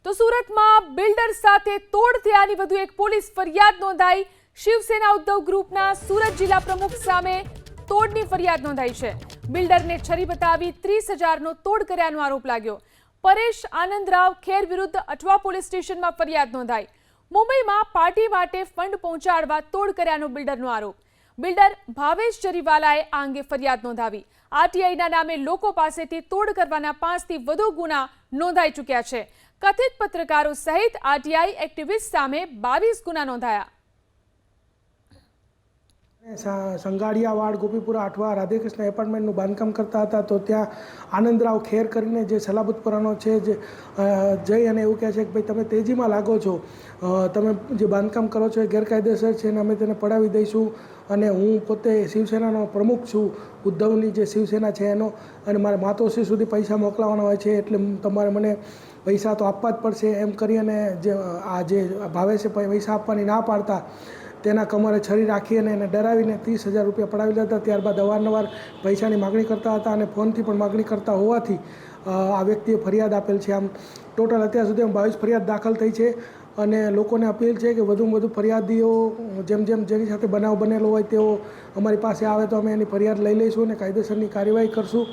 તો સુરતમાં બિલ્ડર સાથે તોડ થયાની વધુ એક પોલીસ ફરિયાદ નોંધાઈ। શિવસેના ઉદ્ધવ ગ્રુપના સુરત જિલ્લા પ્રમુખ સામે તોડની ફરિયાદ નોંધાઈ છે। બિલ્ડરને છરી બતાવી 30,000નો તોડ કર્યાનો આરોપ લાગ્યો। પરેશ આનંદરાવ ખેર વિરુદ્ધ અઠવા પોલીસ સ્ટેશનમાં ફરિયાદ નોંધાઈ। મુંબઈમાં પાર્ટી માટે ફંડ પહોંચાડવા તોડ કર્યાનો બિલ્ડરનો આરોપ। બિલ્ડર ભાવેશ જરીવાલાએ આ અંગે ફરિયાદ નોંધાવી। આરટીઆઈના નામે લોકો પાસેથી તોડ કરવાના 5થી વધુ ગુના નોંધાઈ ચૂક્યા છે। કથિત પત્રકારો સહિત આરટીઆઈ એક્ટિવિસ્ટ સામે 22 ગુના નોંધાયા। સંગાડિયાવાડ ગોપીપુરા અઠવા રાધેકૃષ્ણ એપાર્ટમેન્ટનું બાંધકામ કરતા હતા તો ત્યાં આનંદરાવ ખેર કરીને જે સલાબતપુરાનો છે જે જઈ અને એવું કહે છે કે ભાઈ તમે તેજીમાં લાગો છો, તમે જે બાંધકામ કરો છો એ ગેરકાયદેસર છે અને અમે તેને પડાવી દઈશું અને હું પોતે શિવસેનાનો પ્રમુખ છું, ઉદ્ધવની જે શિવસેના છે એનો, અને મારે માતોશ્રી સુધી પૈસા મોકલાવાના હોય છે એટલે તમારે મને પૈસા તો આપવા જ પડશે એમ કરી અને જે ભાવે છે પૈસા આપવાની ના પાડતા તેના કમરે છરી રાખી અને એને ડરાવીને 30,000 રૂપિયા પડાવી લેતા। ત્યારબાદ અવારનવાર પૈસાની માગણી કરતા હતા અને ફોનથી પણ માગણી કરતા હોવાથી આ વ્યક્તિએ ફરિયાદ આપેલ છે। આમ ટોટલ અત્યાર સુધી 22 ફરિયાદ દાખલ થઈ છે અને લોકોને અપીલ છે કે વધુમાં વધુ ફરિયાદીઓ જેની સાથે બનાવ બનેલો હોય તેઓ અમારી પાસે આવે તો અમે એની ફરિયાદ લઈ લઈશું અને કાયદેસરની કાર્યવાહી કરશું।